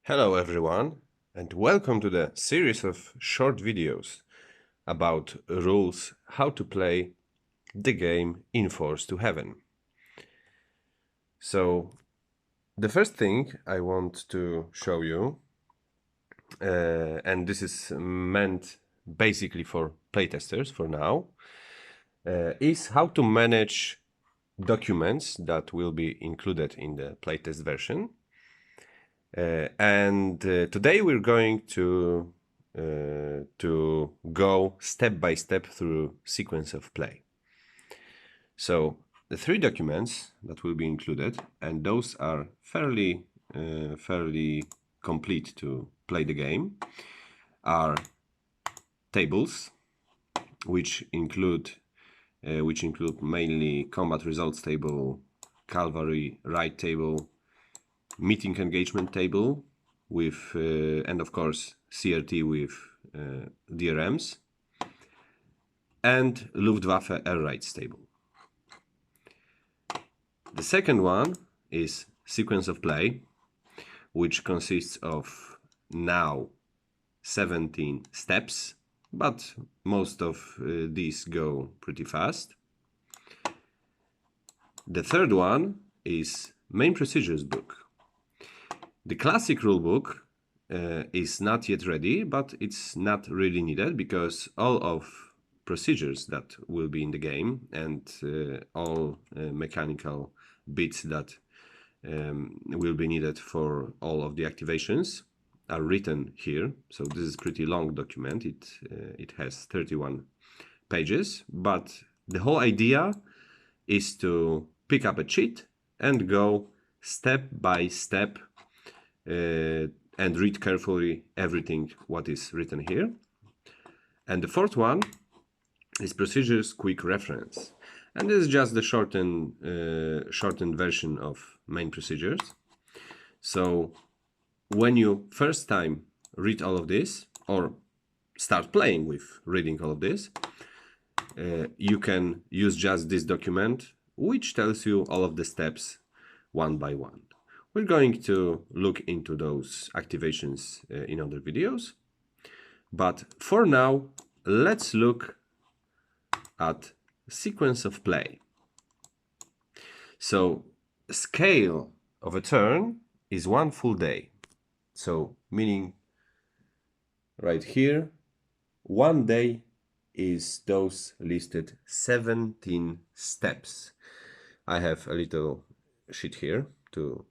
Hello everyone, and welcome to the series of short videos about rules how to play the game In Force to Heaven. So the first thing I want to show you, and this is meant basically for playtesters for now, is how to manage documents that will be included in the playtest version. Today we're going to go step by step through sequence of play. So the three documents that will be included, and those are fairly complete to play the game, are tables, which include mainly combat results table, cavalry right table, meeting engagement table with and of course CRT with DRMs, and Luftwaffe air raids table. The second one is sequence of play, which consists of now 17 steps, but most of these go pretty fast. The third one is main procedures book. The classic rulebook is not yet ready, but it's not really needed because all of procedures that will be in the game and all mechanical bits that will be needed for all of the activations are written here. So this is a pretty long document. It has 31 pages, but the whole idea is to pick up a cheat and go step by step and read carefully everything what is written here. And the fourth one is procedures quick reference, and this is just the shortened version of main procedures. So when you first time read all of this or start playing with reading all of this, you can use just this document, which tells you all of the steps one by one. We're going to look into those activations in other videos, but for now let's look at sequence of play. So scale of a turn is one full day, so meaning right here 1 day is those listed 17 steps. I have a little sheet here to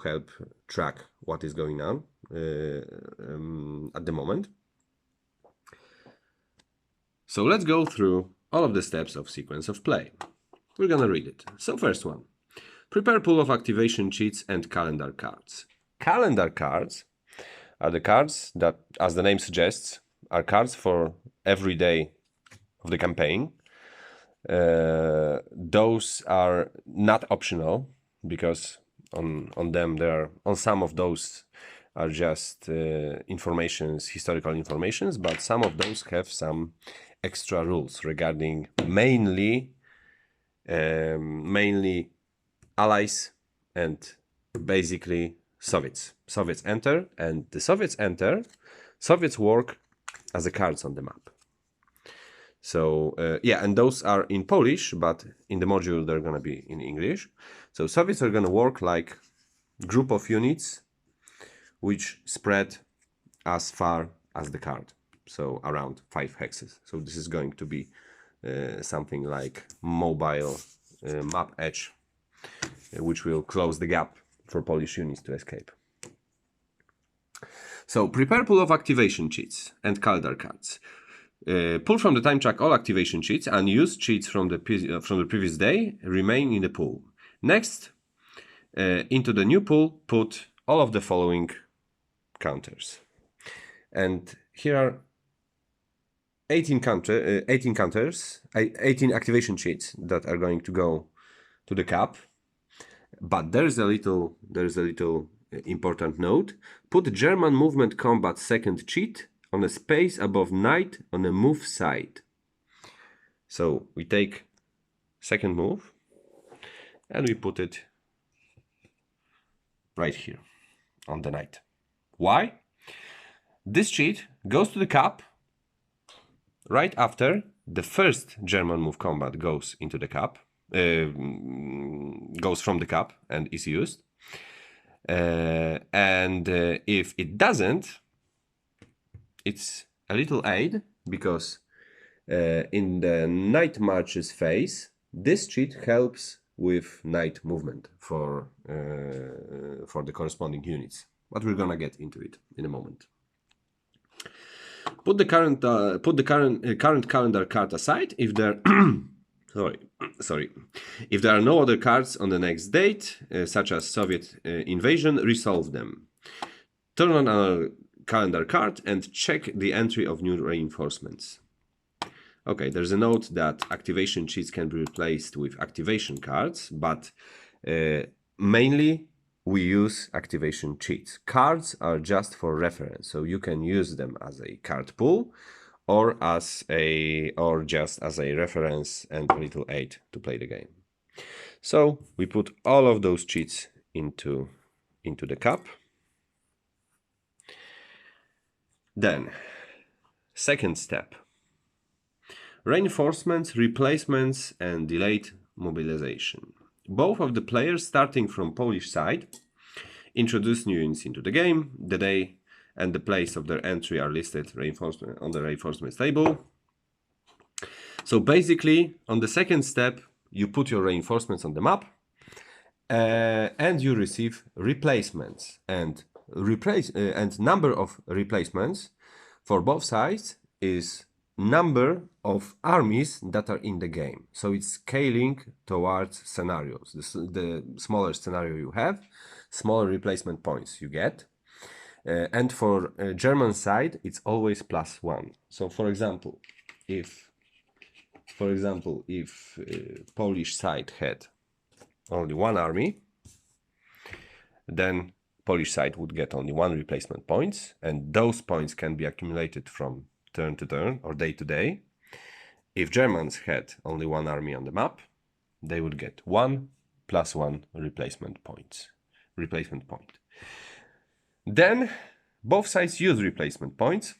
help track what is going on at the moment. So let's go through all of the steps of sequence of play. We're gonna read it. So first one, prepare pool of activation cheats and calendar cards. Calendar cards are the cards that, as the name suggests, are cards for every day of the campaign. Those are not optional because on them on some of those are just historical informations, but some of those have some extra rules regarding mainly allies and basically Soviets. Soviets enter, and the Soviets enter. Soviets work as the cards on the map. So yeah, and those are in Polish, but in the module they're gonna be in English. So Soviets are gonna work like group of units which spread as far as the card, so around 5 hexes. So this is going to be something like mobile map edge, which will close the gap for Polish units to escape. So prepare pool of activation cheats and calendar cards. Pull from the time track all activation cheats and use cheats from the previous day remain in the pool. Next, into the new pool, put all of the following counters. And here are 18 activation cheats that are going to go to the cap. But there's a little important note. Put German movement combat second cheat on a space above knight on a move side. So we take second move and we put it right here on the knight. Why? This cheat goes to the cup right after the first German move combat goes into the cup, goes from the cup and is used. And if it doesn't, it's a little aid, because in the knight marches phase, this cheat helps with knight movement for the corresponding units. But we're gonna get into it in a moment. Put the current calendar card aside if there sorry. If there are no other cards on the next date, such as Soviet invasion, resolve them. Turn on a calendar card and check the entry of new reinforcements. Okay, there's a note that activation cheats can be replaced with activation cards, but mainly we use activation cheats. Cards are just for reference, so you can use them as a card pool or just as a reference and a little aid to play the game. So we put all of those cheats into the cup. Then, second step. Reinforcements, replacements, and delayed mobilization. Both of the players, starting from Polish side, introduce new units into the game. The day and the place of their entry are listed on the reinforcements table. So basically, on the second step, you put your reinforcements on the map, and you receive replacements. And number of replacements for both sides is number of armies that are in the game. So it's scaling towards scenarios. The smaller scenario you have, smaller replacement points you get. And for German side, it's always +1. So for example, if Polish side had only one army, then Polish side would get only one replacement points, and those points can be accumulated from turn to turn or day to day. If Germans had only one army on the map, they would get 1 + 1 replacement point. Then both sides use replacement points,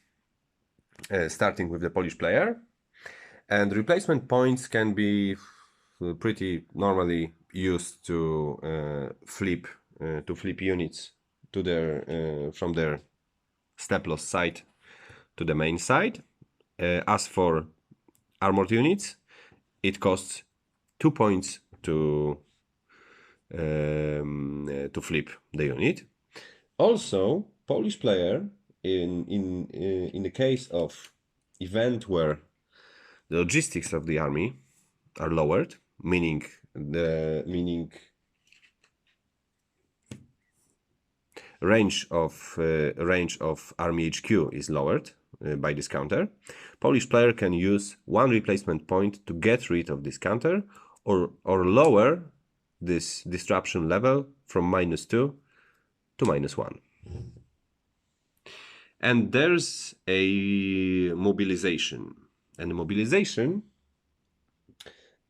starting with the Polish player, and replacement points can be pretty normally used to flip units to from their step loss side to the main side. As for armored units, it costs 2 points to flip the unit. Also, Polish player in the case of event where the logistics of the army are lowered, meaning range of army HQ is lowered by this counter, Polish player can use one replacement point to get rid of this counter or lower this disruption level from -2 to -1. And there's a mobilization. And the mobilization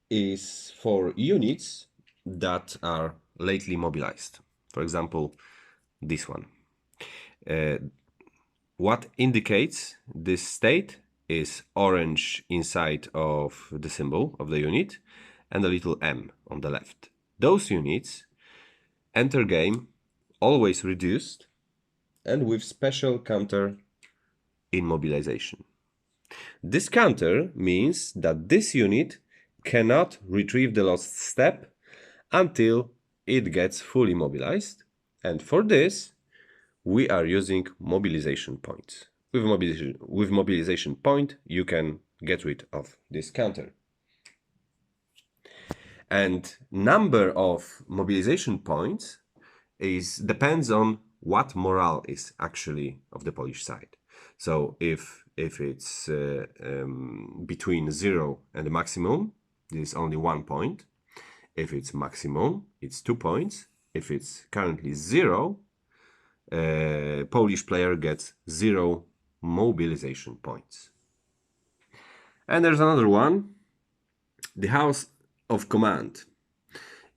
is for units that are lately mobilized. For example, this one. What indicates this state is orange inside of the symbol of the unit and a little M on the left. Those units enter game always reduced and with special counter in mobilization. This counter means that this unit cannot retrieve the lost step until it gets fully mobilized, and for this we are using mobilization points. With mobilization point you can get rid of this counter. And number of mobilization points depends on what morale is actually of the Polish side. So if it's between 0 and the maximum, this is only 1 point. If it's maximum, it's 2 points. If it's currently 0, Polish player gets 0 mobilization points. And there's another one, the House of Command.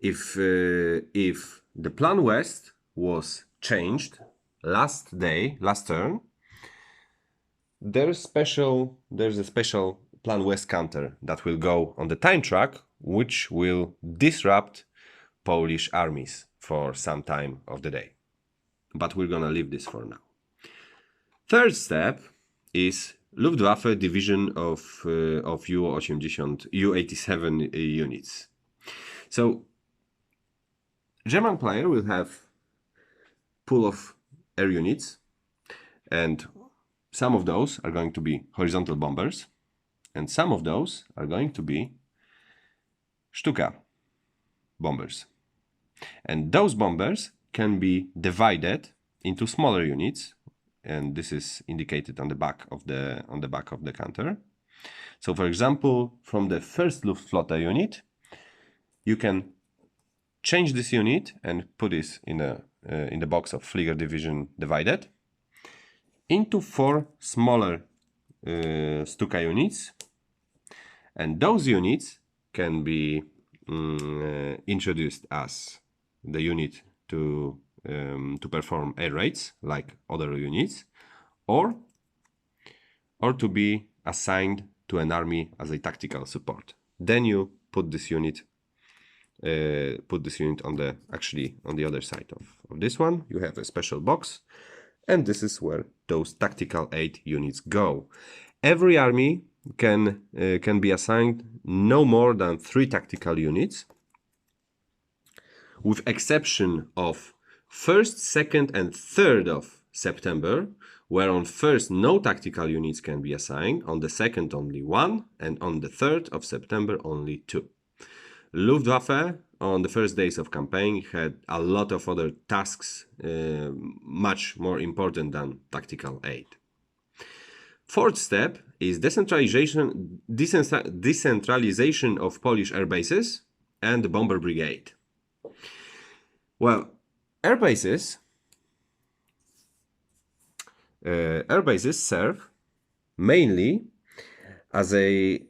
If the Plan West was changed last turn, there's a special plan west counter that will go on the time track, which will disrupt Polish armies for some time of the day. But we're gonna leave this for now. Third step is Luftwaffe division of U-87 units. So German player will have pool of air units, and some of those are going to be horizontal bombers, and some of those are going to be Stuka bombers. And those bombers can be divided into smaller units, and this is indicated on the back of the counter. So for example, from the first Luftflotte unit, you can change this unit and put this in the box of Flieger division divided into 4 smaller Stuka units, and those units can be introduced as the unit to perform air raids like other units, or to be assigned to an army as a tactical support. Then you put this unit on the other side of this one. You have a special box, and this is where those tactical aid units go. Every army can be assigned no more than 3 tactical units, with exception of 1st, 2nd, and 3rd of September, where on 1st no tactical units can be assigned, on the 2nd only 1, and on the 3rd of September only 2. Luftwaffe on the first days of campaign had a lot of other tasks much more important than tactical aid. Fourth step is decentralization of Polish air bases and the bomber brigade. Well, air bases serve mainly as a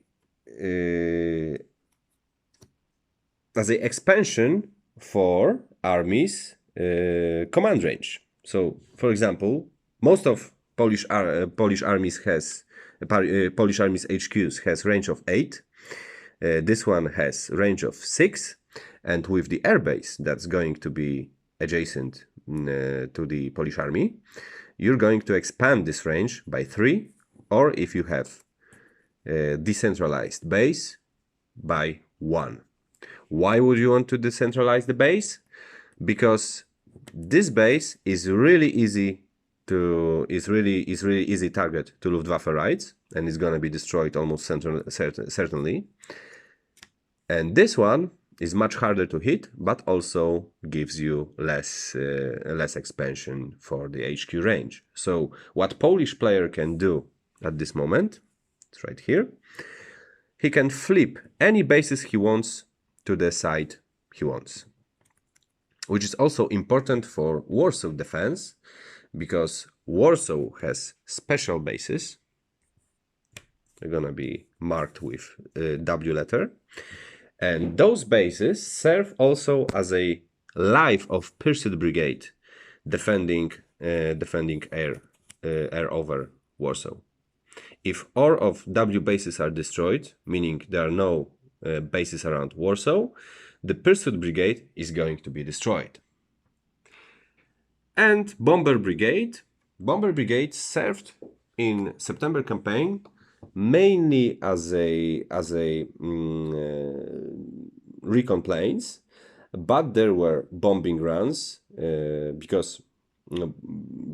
expansion for armies' command range. So, for example, most of Polish armies HQs has range of 8. This one has range of 6, and with the airbase that's going to be adjacent to the Polish army, you're going to expand this range by 3, or if you have a decentralized base, by 1. Why would you want to decentralize the base? Because this base is really easy target to Luftwaffe raids, and is going to be destroyed almost certainly. And this one is much harder to hit, but also gives you less expansion for the HQ range. So what Polish player can do at this moment, it's right here, he can flip any bases he wants to the side he wants, which is also important for Warsaw defense, because Warsaw has special bases. They're gonna be marked with W letter, and those bases serve also as a life of Pursuit Brigade defending air over Warsaw. If all of W bases are destroyed, meaning there are no bases around Warsaw, the Pursuit Brigade is going to be destroyed. And Bomber Brigade served in September campaign mainly as a recon planes, but there were bombing runs because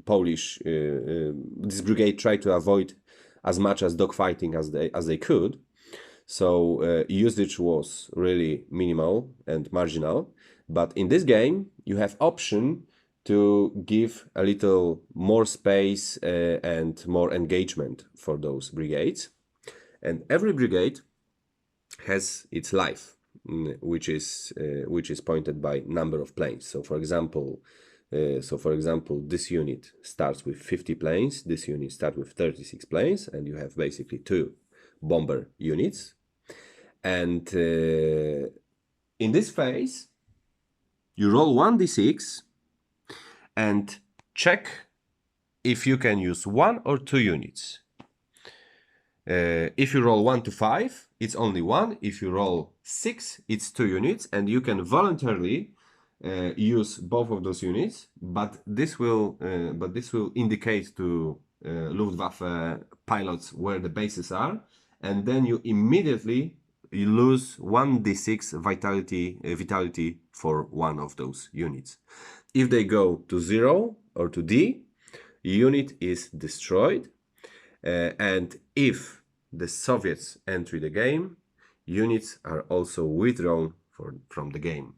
Polish this brigade tried to avoid as much as dogfighting as they could. So usage was really minimal and marginal. But in this game, you have option to give a little more space and more engagement for those brigades. And every brigade has its life, which is pointed by number of planes. So for example, this unit starts with 50 planes, this unit starts with 36 planes, and you have basically 2 bomber units. And in this phase, you roll 1d6, and check if you can use 1 or 2 units. If you roll 1 to 5, it's only 1. If you roll 6, it's 2 units, and you can voluntarily use both of those units, but this will indicate to Luftwaffe pilots where the bases are, and then you immediately lose 1d6 vitality for one of those units. If they go to 0 or to D, unit is destroyed, and if the Soviets enter the game, units are also withdrawn from the game.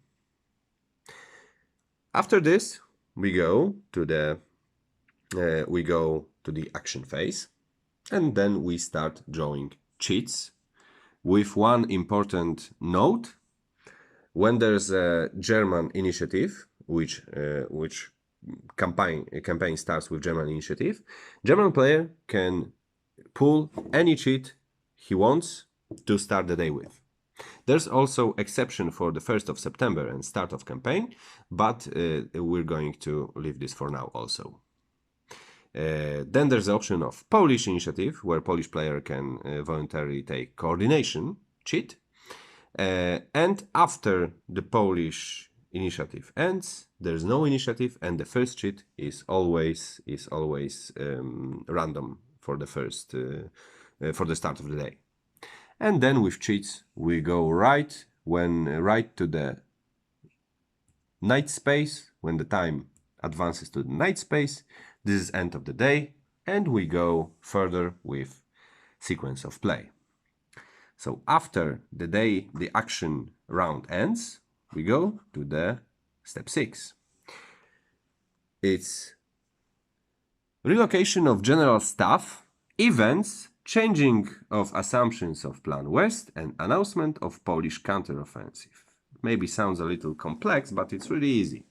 After this, we go to the action phase, and then we start drawing cheats with one important note. When there's a German initiative, which campaign starts with German initiative, German player can pull any cheat he wants to start the day with. There's also exception for the 1st of September and start of campaign, but we're going to leave this for now also. Then there's the option of Polish initiative, where Polish player can voluntarily take coordination cheat. And after the Polish initiative ends, there's no initiative, and the first cheat is always random for the first for the start of the day. And then with cheats we go right to the night space. When the time advances to the night space, this is end of the day, and we go further with sequence of play. So after the action round ends, we go to the step 6. It's relocation of general staff, events, changing of assumptions of Plan West, and announcement of Polish counteroffensive. Maybe sounds a little complex, but it's really easy.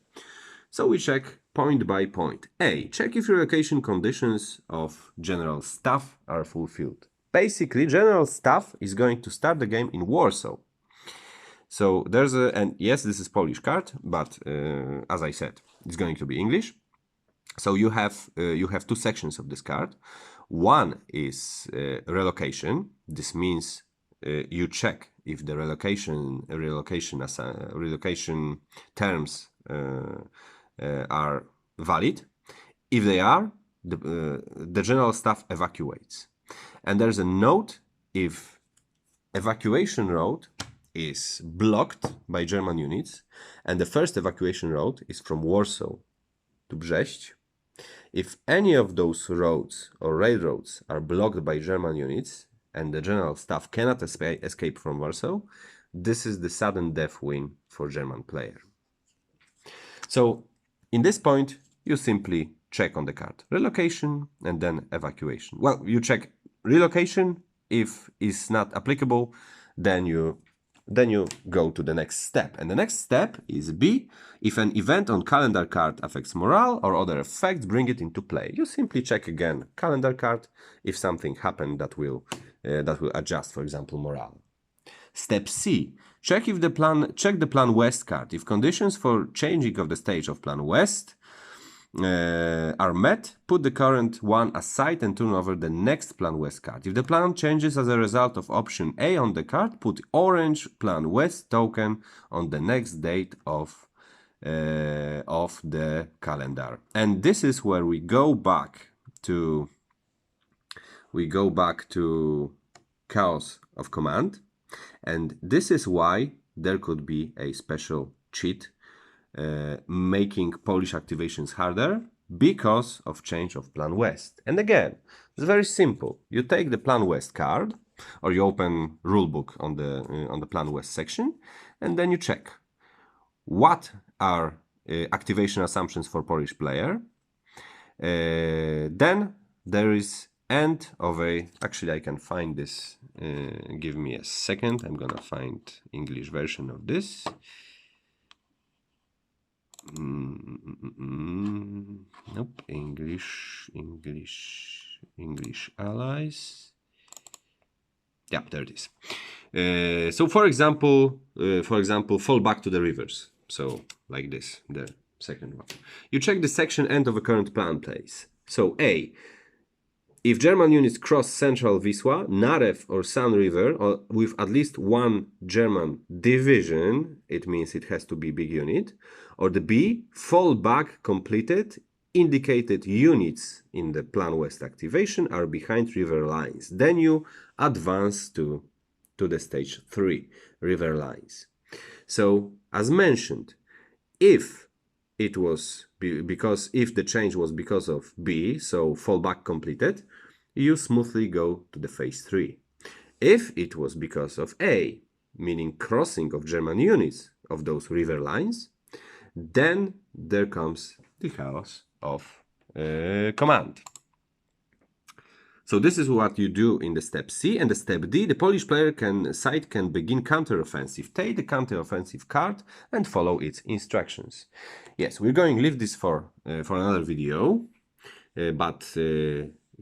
So we check point by point. A. Check if relocation conditions of general staff are fulfilled. Basically, general staff is going to start the game in Warsaw. So there's and yes, this is Polish card, but as I said, it's going to be English. So you have 2 sections of this card. One is relocation. This means you check if the relocation terms are valid. If they are, the general staff evacuates. And there's a note if evacuation route is blocked by German units, and the first evacuation route is from Warsaw to Brześć. If any of those roads or railroads are blocked by German units and the general staff cannot escape from Warsaw, this is the sudden death win for German player. So in this point, you simply check on the card relocation and then evacuation. Well, you check relocation. If it's not applicable, then you go to the next step. And the next step is B. If an event on calendar card affects morale or other effects, bring it into play. You simply check again calendar card if something happened that will adjust, for example, morale. Step C. Check the Plan West card. If conditions for changing of the stage of Plan West are met, put the current one aside and turn over the next Plan West card. If the plan changes as a result of option A on the card, put orange Plan West token on the next date of the calendar. And this is where we go back to chaos of command, and this is why there could be a special cheat making Polish activations harder because of change of Plan West. And again, it's very simple. You take the Plan West card, or you open rulebook on the Plan West section, and then you check what are activation assumptions for Polish player. Then there is end of a. Actually, I can find this. Give me a second. I'm gonna find English version of this. Nope. English allies. Yeah, there it is. So for example, fall back to the rivers. So like this, second one. You check the section end of a current plan place. So A, if German units cross central Wisła, Narew or San River or with at least one German division, it means it has to be big unit, or the B, fall back completed, indicated units in the Plan West activation are behind river lines. Then you advance to the stage 3, river lines. So, as mentioned, if it was because if the change was because of B, so fallback completed, you smoothly go to the phase 3. If it was because of A, meaning crossing of German units of those river lines, then there comes the chaos of command. So this is what you do in the step C, and the step D. The Polish player side can begin counteroffensive. Take the counteroffensive card and follow its instructions. Yes, we're going to leave this for another video, but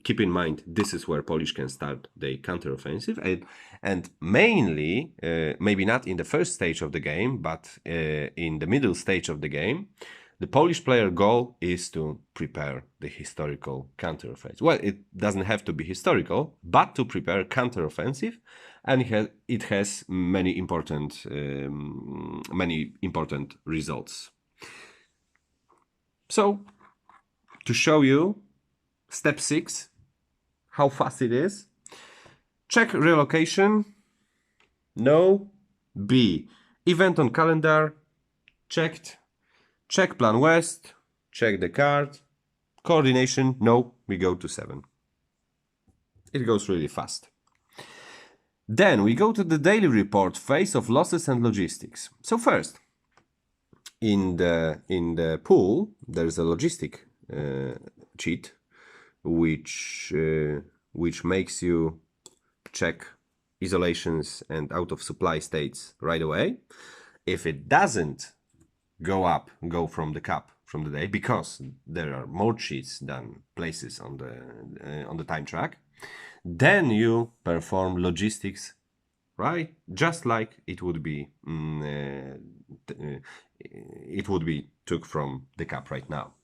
keep in mind this is where Polish can start the counteroffensive, and mainly, maybe not in the first stage of the game, but in the middle stage of the game. The Polish player goal is to prepare the historical counteroffensive. Well, it doesn't have to be historical, but to prepare counteroffensive, and it has many important results. So, to show you step 6, how fast it is, check relocation. No. B, event on calendar, checked. Check Plan West, check the card. Coordination, no, we go to 7. It goes really fast. Then we go to the daily report phase of losses and logistics. So first, in the pool, there's a logistic cheat, which makes you check isolations and out of supply states right away. If it doesn't go from the cup from the day, because there are more cheats than places on the time track, then you perform logistics, right? Just like it would be took from the cup right now.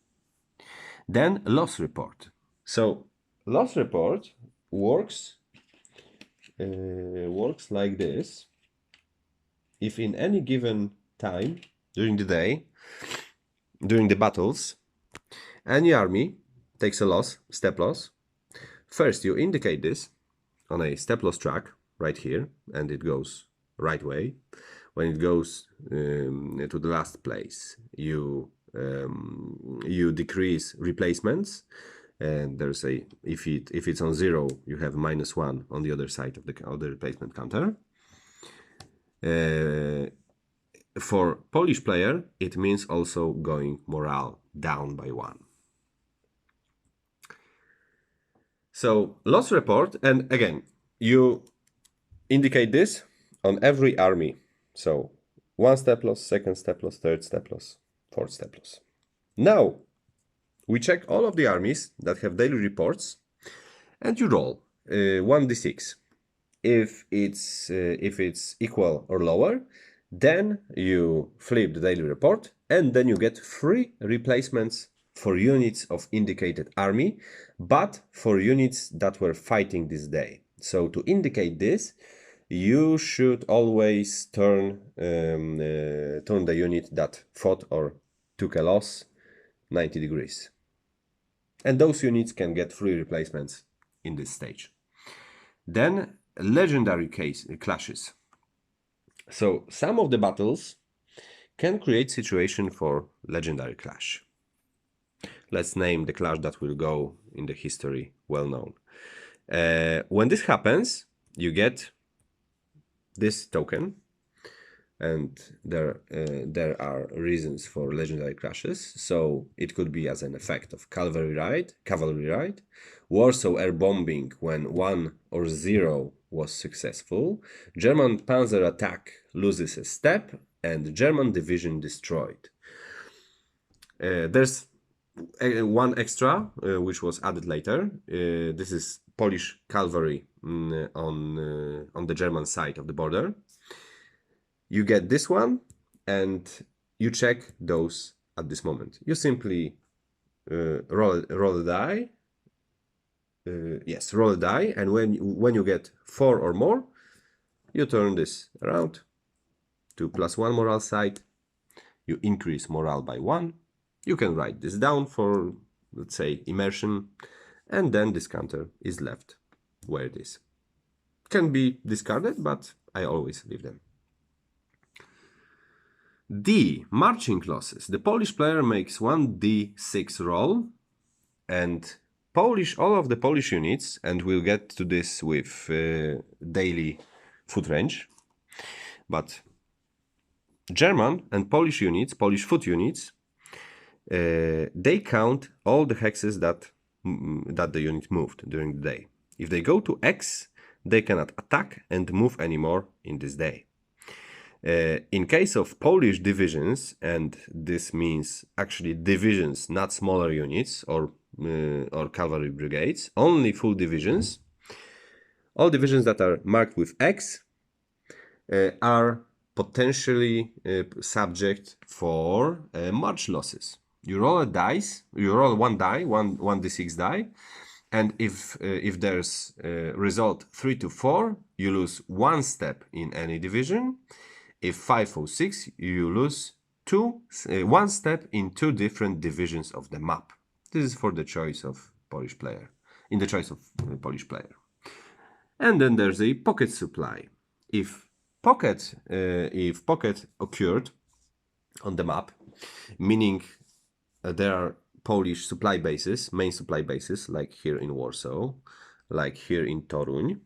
Then loss report. So loss report works like this. If in any given time during the day, during the battles, any army takes a loss, step loss, first you indicate this on a step loss track right here, and it goes right way. When it goes to the last place, you decrease replacements, and there's a if it's on 0, you have -1 on the other side of the replacement counter. For Polish player, it means also going morale down by 1. So loss report, and again, you indicate this on every army. So 1 step loss, 2nd step loss, 3rd step loss, 4th step loss. Now we check all of the armies that have daily reports, and you roll 1d6. If it's equal or lower, then you flip the daily report, and then you get 3 replacements for units of indicated army, but for units that were fighting this day. So to indicate this, you should always turn the unit that fought or took a loss 90 degrees. And those units can get 3 replacements in this stage. Then legendary clashes. So some of the battles can create situation for legendary clash. Let's name the clash that will go in the history well known. When this happens, you get this token, and there are reasons for legendary clashes. So it could be as an effect of cavalry ride, Warsaw air bombing when 1 or 0 was successful, German panzer attack loses a step, and German division destroyed. There's one extra which was added later. This is Polish cavalry on the German side of the border. You get this one, and you check those at this moment. You simply roll a die. Yes, roll a die, and when you get 4 or more, you turn this around to +1 morale side. You increase morale by 1. You can write this down for, let's say, immersion, and then this counter is left where it is. Can be discarded, but I always leave them. D. Marching losses. The Polish player makes 1d6 roll, and all of the Polish units, and we'll get to this with daily foot range, but German and Polish units, Polish foot units, they count all the hexes that the unit moved during the day. If they go to X, they cannot attack and move anymore in this day. In case of Polish divisions, and this means actually divisions, not smaller units or cavalry brigades, only full divisions, all divisions that are marked with X are potentially subject for march losses. You roll a dice, you roll one die, one d6 die, and if there's result 3 to 4, you lose 1 step in any division. If 5 or 6, you lose 1 step in 2 different divisions of the map. This is for the choice of Polish player, in the choice of Polish player. And then there's a pocket supply. If pocket occurred on the map, meaning there are Polish supply bases, main supply bases, like here in Warsaw, like here in Toruń.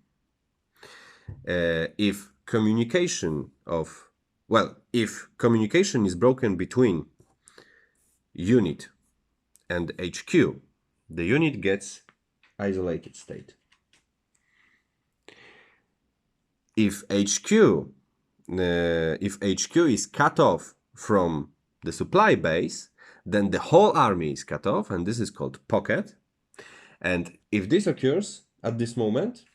If communication is broken between unit and HQ, the unit gets isolated state. If HQ is cut off from the supply base, then the whole army is cut off, and this is called pocket. And if this occurs at this moment,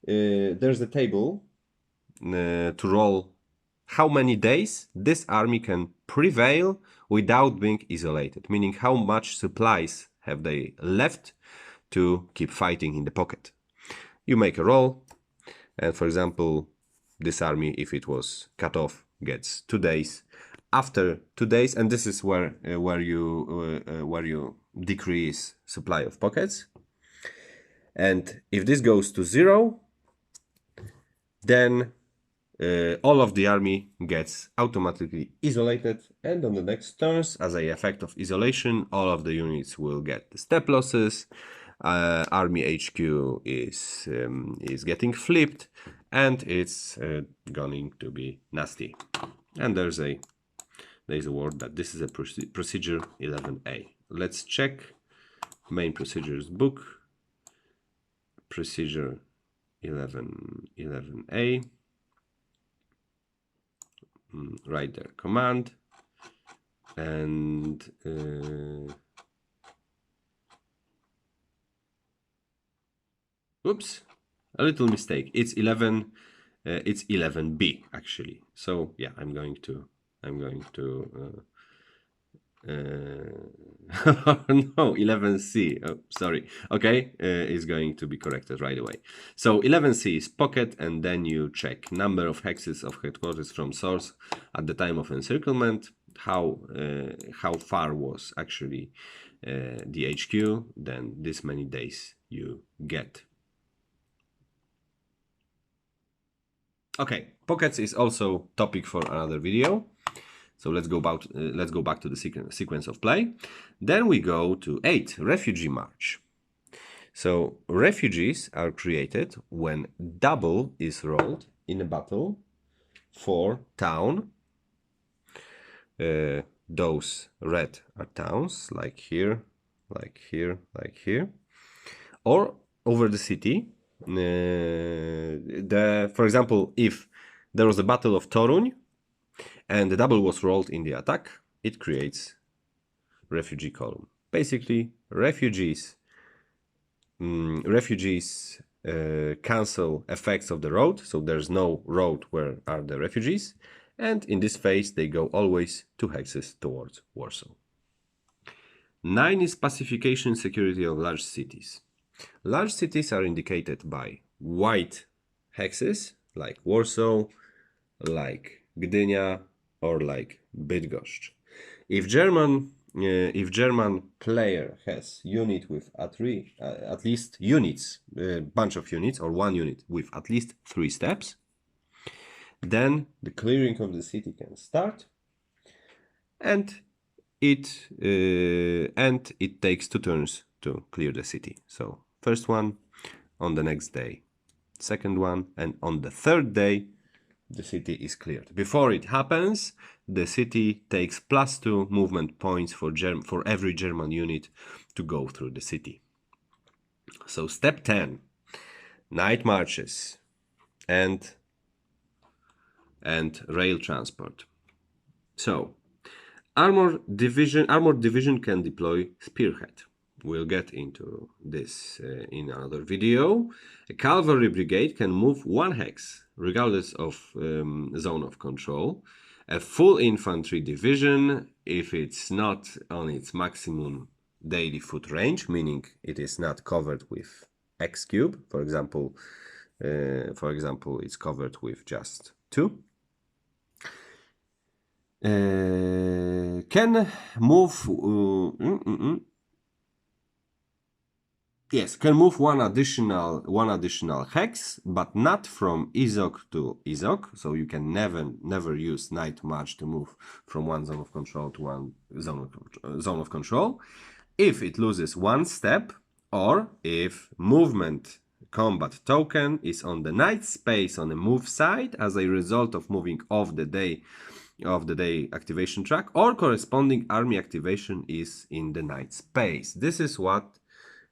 there's a table to roll how many days this army can prevail without being isolated, meaning how much supplies have they left to keep fighting in the pocket. You make a roll, and for example, this army, if it was cut off, gets 2 days. After 2 days, and this is where you decrease supply of pockets. And if this goes to 0, then all of the army gets automatically isolated, and on the next turns, as an effect of isolation, all of the units will get the step losses. Army HQ is getting flipped, and it's going to be nasty. And there's a word that this is a procedure 11A. Let's check main procedures book, procedure 11A. Write their command, and oops, a little mistake. It's 11B actually. So yeah, I'm going to no, 11C. Oh, sorry. Okay, is going to be corrected right away. So 11C is pocket, and then you check number of hexes of headquarters from source at the time of encirclement, how far was actually the HQ, then this many days you get. Okay, pockets is also topic for another video. So let's go back to the sequence of play. Then we go to 8, refugee march. So refugees are created when double is rolled in a battle for town. Those red are towns, like here, like here, like here, or over the city. For example, if there was a battle of Toruń, and the double was rolled in the attack, it creates refugee column. Basically, refugees cancel effects of the road, so there's no road where are the refugees, and in this phase they go always 2 hexes towards Warsaw. 9 is pacification security of large cities. Large cities are indicated by white hexes, like Warsaw, like Gdynia, or like Bydgoszcz. If German player has unit with at least units, bunch of units, or one unit with at least 3 steps, then the clearing of the city can start, and it takes 2 turns to clear the city. So first one on the next day, second one, and on the third day the city is cleared. Before it happens, the city takes +2 movement points for every German unit to go through the city. So step 10, night marches and rail transport. So armored division can deploy spearhead. We'll get into this in another video. A cavalry brigade can move 1 hex regardless of zone of control. A full infantry division, if it's not on its maximum daily foot range, meaning it is not covered with X cube, for example, it's covered with just 2. Can move can move one additional hex, but not from Izok to Izok. So you can never use night march to move from one zone of control to one zone of control. If it loses 1 step, or if movement combat token is on the night space on the move side as a result of moving off the day activation track, or corresponding army activation is in the night space. This is what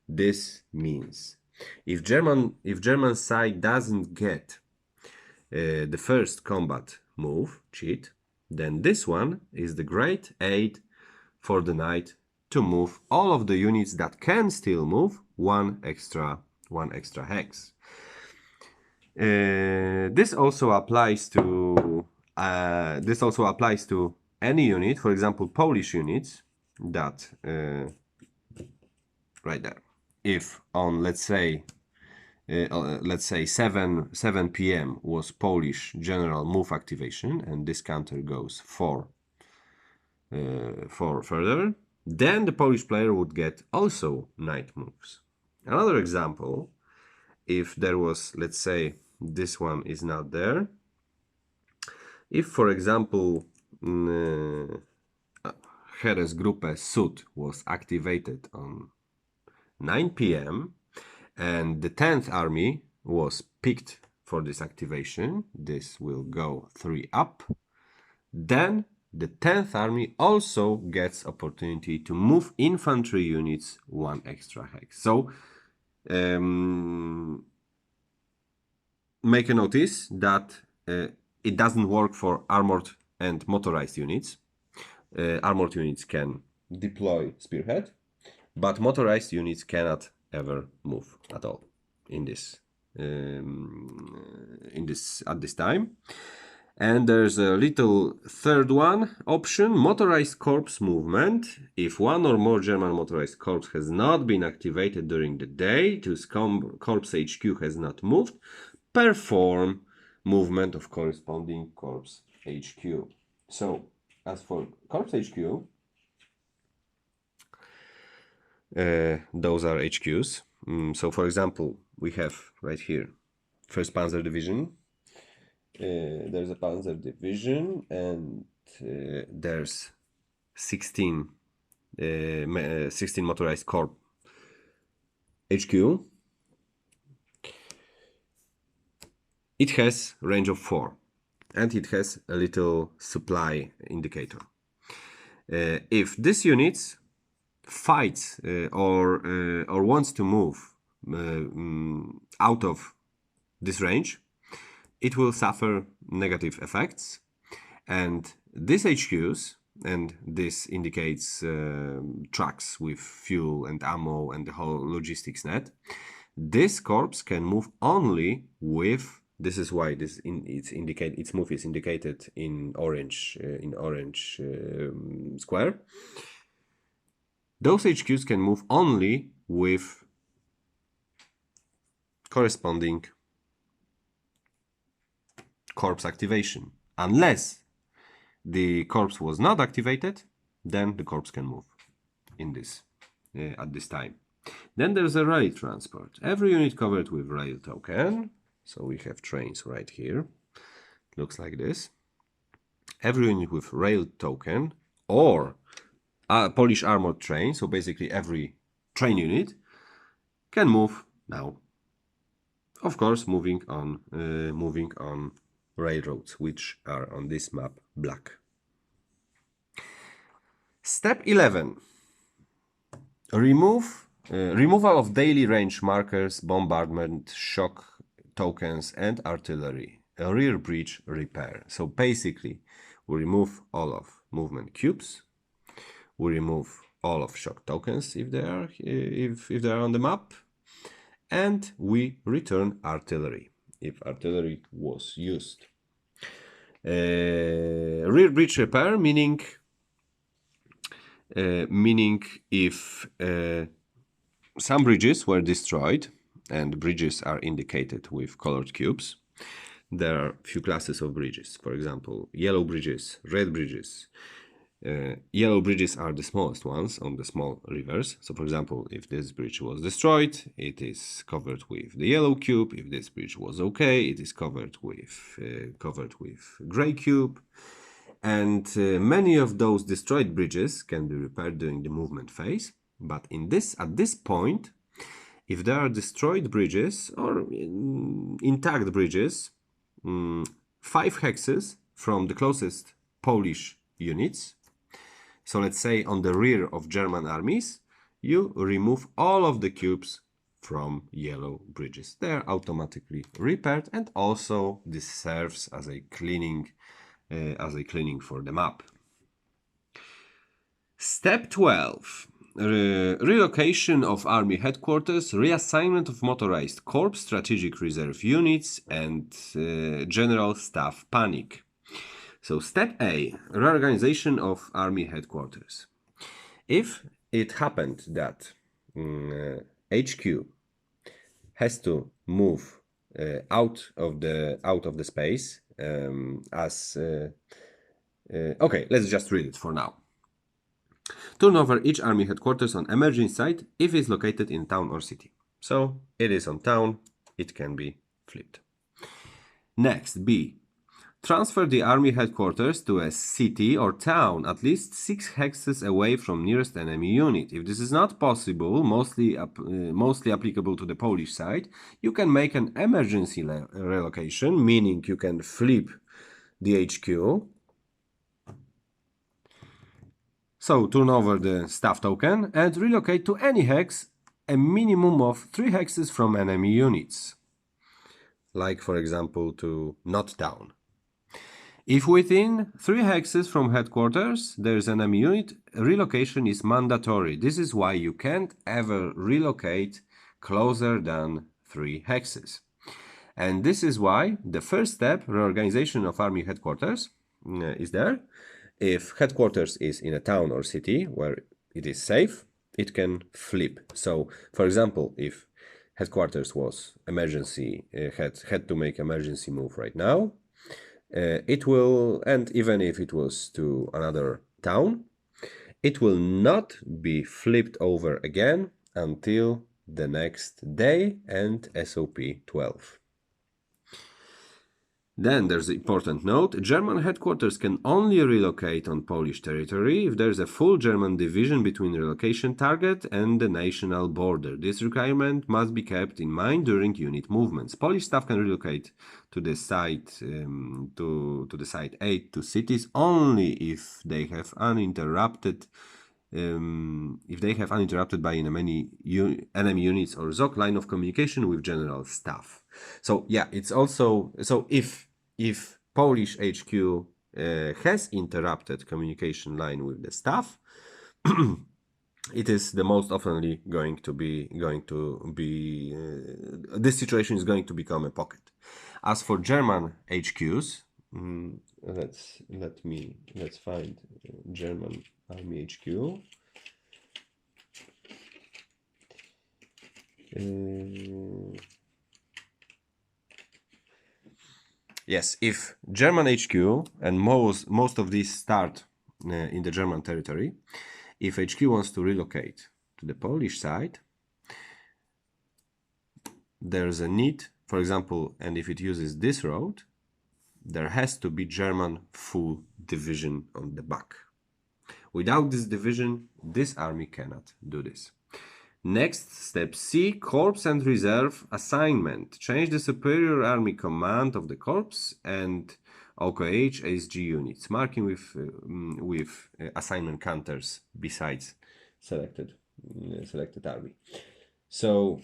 this means. If German side doesn't get the first combat move cheat, then this one is the great aid for the knight to move all of the units that can still move one extra hex. This also applies to any unit, for example Polish units, that right there. If on let's say 7 p.m. was Polish general move activation, and this counter goes 4 further, then the Polish player would get also night moves. Another example, if there was, let's say this one is not there, if for example Heeresgruppe Süd was activated on 9 p.m. and the 10th army was picked for this activation, this will go 3 up, then the 10th army also gets opportunity to move infantry units 1 extra hex. So make a notice that it doesn't work for armored and motorized units. Armored units can deploy spearhead, but motorized units cannot ever move at all in this at this time. And there's a little third one option, motorized corps movement. If one or more German motorized corps has not been activated during the day, whose corps HQ has not moved, perform movement of corresponding corps HQ. So as for corps HQ, those are HQs. So for example, we have right here 1st Panzer Division. There's a Panzer Division, and there's 16 motorized corps HQ. It has range of 4, and it has a little supply indicator. If this unit fights or wants to move out of this range, it will suffer negative effects, and these HQs, and this indicates trucks with fuel and ammo and the whole logistics net, this corps can move only with This is why its move is indicated in orange square. Those HQs can move only with corresponding corpse activation. Unless the corpse was not activated, then the corpse can move in this at this time. Then there's a rail transport. Every unit covered with rail token. So we have trains right here. Looks like this. Every unit with rail token or a Polish armored train, so basically every train unit, can move now. Of course, moving on railroads, which are on this map black. Step 11. Removal of daily range markers, bombardment, shock tokens, and artillery. A rear bridge repair. So basically, we remove all of movement cubes. We remove all of shock tokens if they are on the map, and we return artillery if artillery was used. Rear bridge repair meaning if some bridges were destroyed, and bridges are indicated with colored cubes. There are few classes of bridges. For example, yellow bridges, red bridges. Yellow bridges are the smallest ones on the small rivers. So for example, if this bridge was destroyed, it is covered with the yellow cube. If this bridge was okay, it is covered with gray cube. And many of those destroyed bridges can be repaired during the movement phase. But at this point, if there are destroyed bridges or intact bridges, 5 hexes from the closest Polish units, so let's say on the rear of German armies, you remove all of the cubes from yellow bridges. They are automatically repaired, and also this serves as a cleaning for the map. Step 12. Relocation of army headquarters, reassignment of motorized corps, strategic reserve units, and general staff panic. So step A, reorganization of army headquarters. If it happened that HQ has to move out of the space okay, let's just read it for now. Turn over each army headquarters on emerging site if it's located in town or city. So it is on town, it can be flipped. Next, B. Transfer the army headquarters to a city or town at least 6 hexes away from nearest enemy unit. If this is not possible, mostly applicable to the Polish side, you can make an emergency relocation, meaning you can flip the HQ. So turn over the staff token and relocate to any hex a minimum of 3 hexes from enemy units. Like for example to not town. If within 3 hexes from headquarters there is an enemy unit, relocation is mandatory. This is why you can't ever relocate closer than 3 hexes. And this is why the first step, reorganization of army headquarters, is there. If headquarters is in a town or city where it is safe, it can flip. So, for example, if headquarters was emergency, had to make emergency move right now, it will, and even if it was to another town, it will not be flipped over again until the next day and SOP 12. Then there's the important note. German headquarters can only relocate on Polish territory if there's a full German division between relocation target and the national border. This requirement must be kept in mind during unit movements. Polish staff can relocate to the site to the site 8 to cities only if they have uninterrupted by many enemy units or ZOC line of communication with general staff. So yeah, it's also, so if Polish HQ has interrupted communication line with the staff, it is the most oftenly going to be this situation is going to become a pocket. As for German HQs, let's find German Army HQ. Yes, if German HQ, and most of these start in the German territory, if HQ wants to relocate to the Polish side, there's a need, for example, and if it uses this road, there has to be German full division on the back. Without this division, this army cannot do this. Next, step C, Corps and Reserve assignment. Change the superior army command of the corps and OKH ASG units, marking with assignment counters besides selected army. So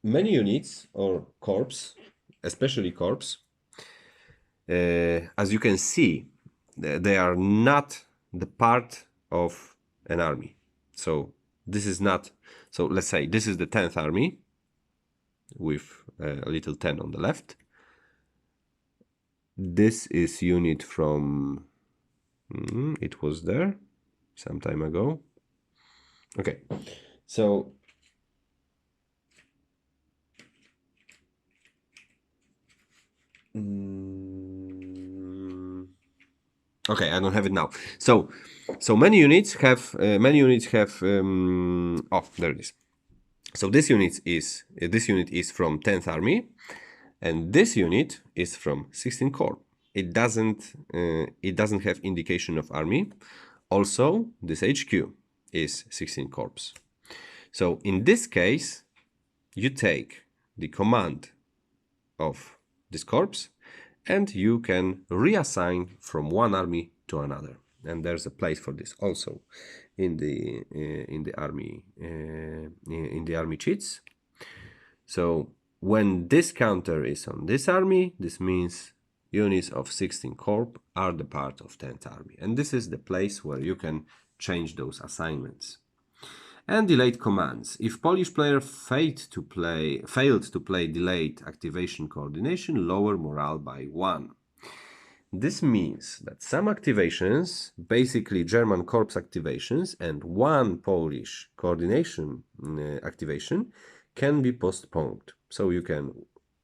many units or corps, especially corps, as you can see, they are not the part of an army. So this is not, so let's say this is the 10th army with a little 10 on the left. This is unit from, it was there some time ago. Okay, so okay, I don't have it now. So many units have oh, there it is. So this unit is from 10th Army, and this unit is from 16th Corps. It doesn't have indication of army. Also, this HQ is 16th Corps. So in this case, you take the command of this corps and you can reassign from one army to another. And there's a place for this also in the army cheats. So when this counter is on this army, this means units of 16th Corps are the part of 10th Army. And this is the place where you can change those assignments. And delayed commands. If Polish player failed to play delayed activation coordination, lower morale by 1. This means that some activations, basically German corps activations and one Polish coordination activation, can be postponed. So you can,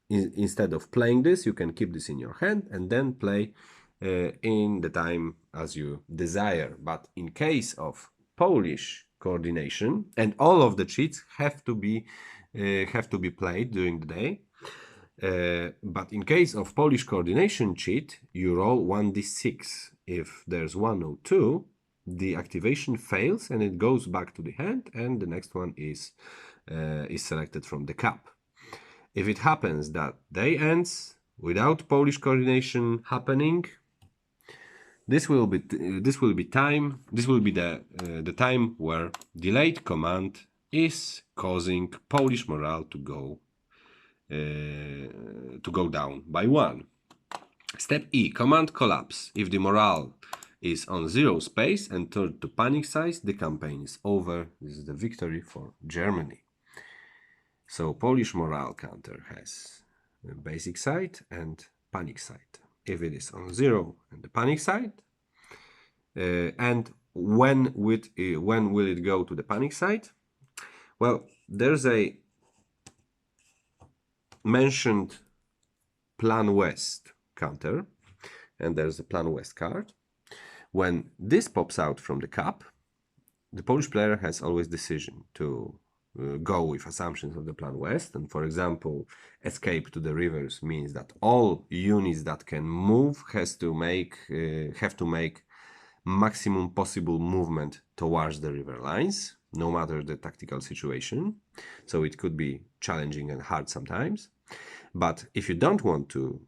instead of playing this, you can keep this in your hand and then play in the time as you desire. But in case of Polish coordination, and all of the cheats have to be played during the day. But in case of Polish coordination cheat, you roll 1d6. If there's 1 or 2, the activation fails and it goes back to the hand, and the next one is selected from the cup. If it happens that day ends without Polish coordination happening, this will be the time where delayed command is causing Polish morale to go down by 1. Step E, command collapse. If the morale is on 0 space and turned to panic size, the campaign is over. This is the victory for Germany. So Polish morale counter has a basic side and panic side. If it is on 0 and the panic side, and when will it go to the panic side? Well, there's a mentioned Plan West counter, and there's a Plan West card. When this pops out from the cup, the Polish player has always decision to go with assumptions of the Plan West. And for example, escape to the rivers means that all units that can move have to make maximum possible movement towards the river lines, no matter the tactical situation. So it could be challenging and hard sometimes. But if you don't want to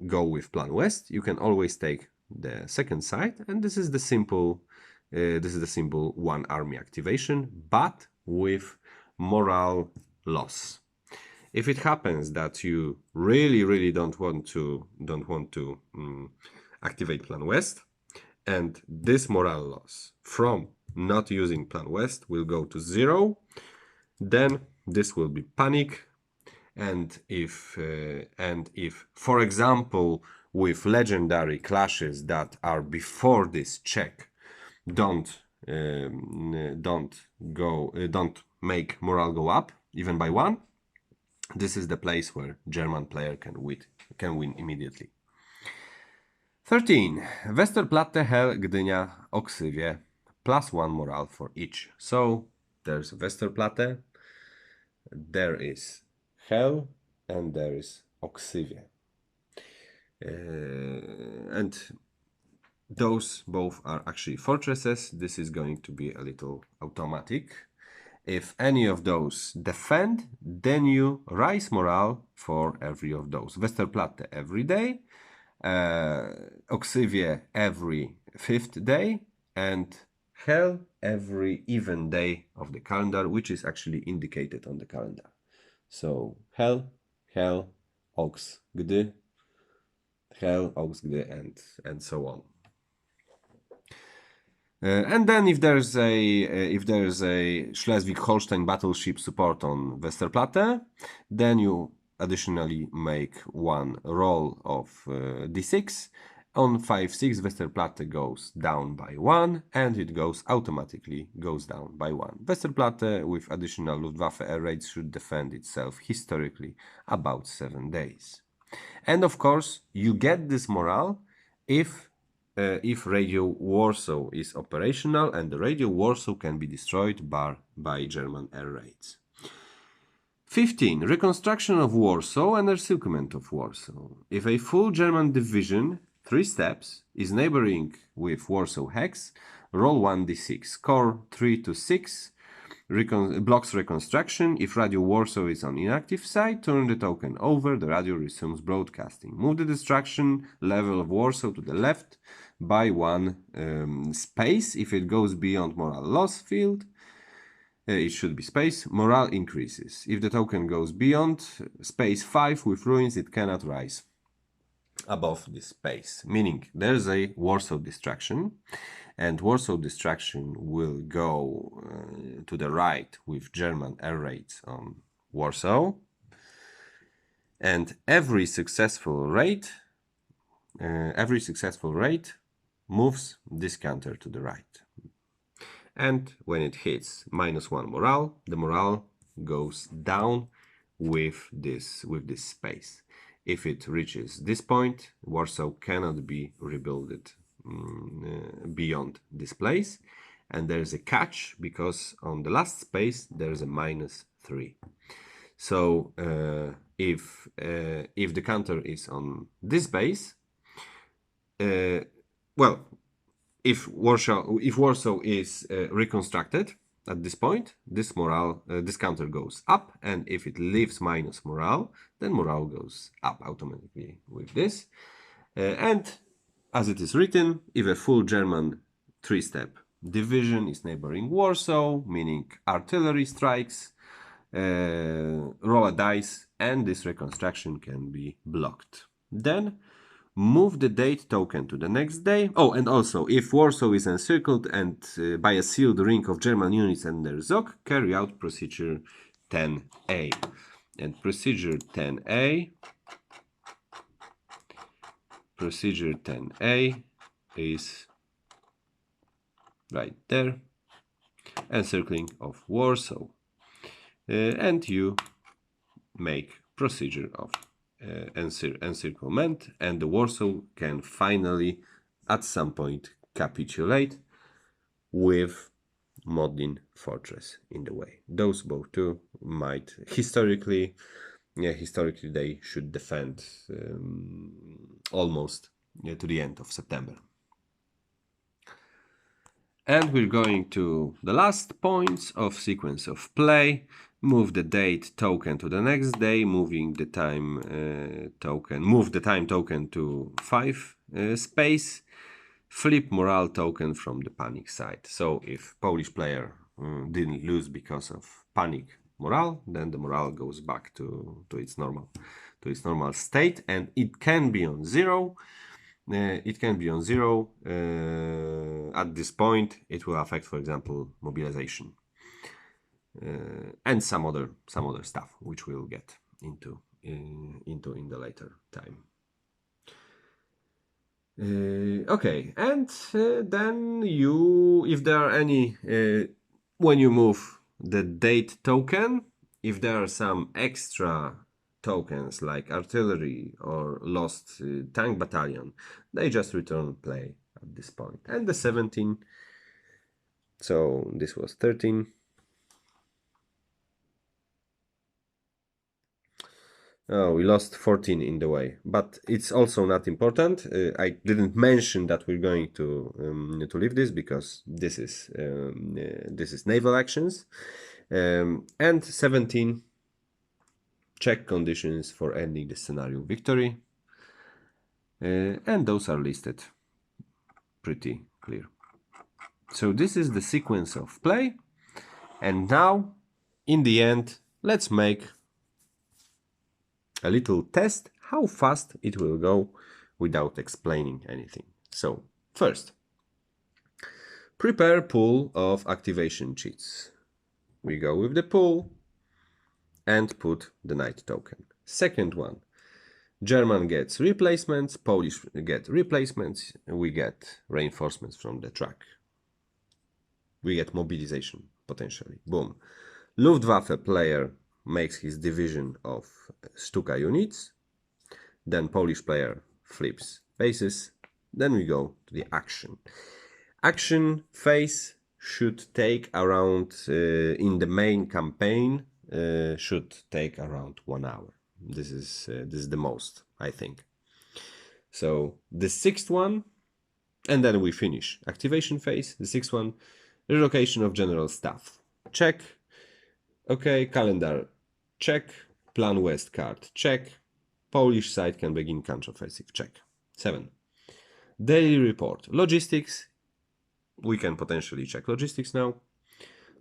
go with Plan West, you can always take the second side, and this is the simple one army activation, but with morale loss. If it happens that you really don't want to activate Plan West, and this morale loss from not using Plan West will go to 0, then this will be panic, And if, for example, with legendary clashes that are before this check don't make morale go up even by 1, this is the place where German player can win immediately. 13. Westerplatte, Hel, Gdynia, Oksywie. +1 morale for each. So there's Westerplatte, there is Hel, and there is Oksywie. And those both are actually fortresses. This is going to be a little automatic. If any of those defend, then you rise morale for every of those. Westerplatte every day, Oksywie every 5th day, and Hel every even day of the calendar, which is actually indicated on the calendar. So Hel, Oks, Gdy, Hel, Oks, Gdy, and so on. And then if there's a Schleswig-Holstein battleship support on Westerplatte, then you additionally make 1 roll of d6. On 5-6, Westerplatte goes down by 1, and it automatically goes down by 1. Westerplatte with additional Luftwaffe air raids should defend itself historically about 7 days. And of course, you get this morale if Radio Warsaw is operational, and the Radio Warsaw can be destroyed by German air raids. 15. Reconstruction of Warsaw and encirclement of Warsaw. If a full German division, 3 steps, is neighboring with Warsaw Hex, roll 1d6. Score 3 to 6. Blocks reconstruction. If Radio Warsaw is on inactive side, turn the token over, the radio resumes broadcasting. Move the destruction level of Warsaw to the left by 1 space. If it goes beyond morale loss field, it should be space, morale increases. If the token goes beyond space 5 with ruins, it cannot rise above this space, meaning there's a Warsaw distraction, and Warsaw distraction will go to the right with German air raids on Warsaw, and every successful raid moves this counter to the right. And when it hits -1 morale, the morale goes down with this space. If it reaches this point, Warsaw cannot be rebuilt beyond this place. And there's a catch, because on the last space there's a -3. So if the counter is on this base, if Warsaw is reconstructed at this point, this counter goes up, and if it leaves minus morale, then morale goes up automatically with this. And as it is written, if a full German 3-step division is neighboring Warsaw, meaning artillery strikes, roll a dice, and this reconstruction can be blocked. Then move the date token to the next day. Oh, and also, if Warsaw is encircled and by a sealed ring of German units and their ZOG, carry out procedure 10A. And procedure 10A is right there, encircling of Warsaw. And you make procedure of encirclement, and the Warsaw can finally at some point capitulate with Modlin Fortress in the way. Those both two might historically they should defend almost to the end of September. And we're going to the last points of sequence of play. Move the date token to the next day, moving the time token. Move the time token to 5 space. Flip morale token from the panic side. So if Polish player didn't lose because of panic morale, then the morale goes back to its normal state, and it can be on 0. It can be on 0. At this point, it will affect, for example, mobilization. And some other stuff which we'll get into in the later time. Okay, and then if there are any, when you move the date token, if there are some extra tokens like artillery or lost tank battalion, they just return play at this point. And the 17, so this was 13. Oh, we lost 14 in the way, but it's also not important. I didn't mention that we're going to leave this because this is naval actions, and 17 check conditions for ending the scenario victory, and those are listed pretty clear. So this is the sequence of play, and now in the end, let's make a little test how fast it will go without explaining anything. So first, prepare pool of activation cheats. We go with the pool and put the knight token. Second one, German gets replacements, Polish get replacements, we get reinforcements from the track. We get mobilization potentially. Boom. Luftwaffe player makes his division of Stuka units. Then Polish player flips bases. Then we go to the action. Action phase should take around, in the main campaign, should take around 1 hour. This is the most, I think. So the sixth one, and then we finish activation phase. The sixth one, relocation of general staff. Check. Okay, calendar. Check. Plan West card. Check. Polish side can begin counteroffensive. Check. 7. Daily report. Logistics. We can potentially check logistics now.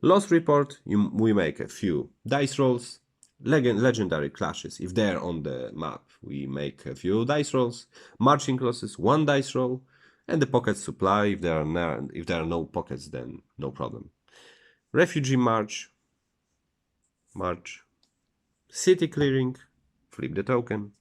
Loss report. We make a few dice rolls. Legendary clashes. If they're on the map, we make a few dice rolls. Marching losses, 1 dice roll. And the pocket supply. If there are no pockets, then no problem. Refugee march. City clearing. Flip the token.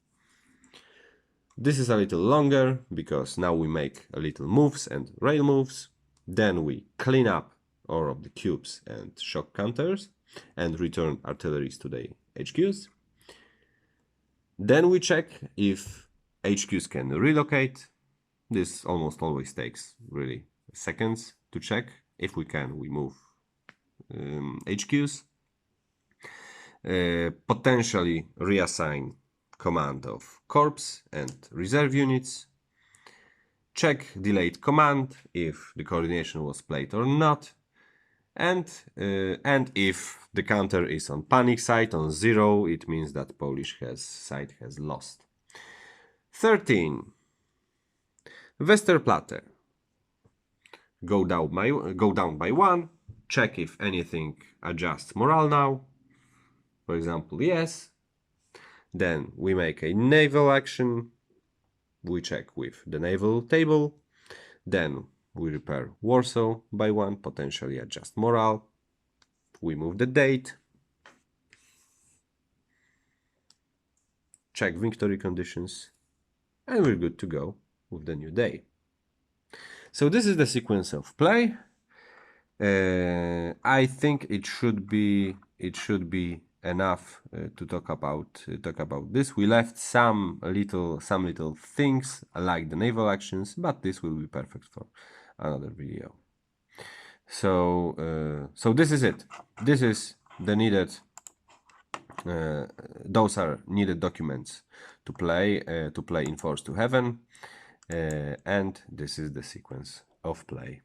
This is a little longer because now we make a little moves and rail moves. Then we clean up all of the cubes and shock counters and return artilleries to the HQs. Then we check if HQs can relocate. This almost always takes really seconds to check. If we can, we move HQs. Potentially reassign command of corps and reserve units. Check delayed command if the coordination was played or not. And if the counter is on panic side on 0, it means that Polish side has lost. 13. Westerplatte. Go down by 1. Check if anything adjusts morale now. For example, yes. Then we make a naval action. We check with the naval table. Then we repair Warsaw by 1, potentially adjust morale. We move the date. Check victory conditions. And we're good to go with the new day. So this is the sequence of play. I think it should be enough to talk about this. We left some little things like the naval actions, but this will be perfect for another video. So this is it. This is the needed. Those are needed documents to play in Force to Heaven, and this is the sequence of play.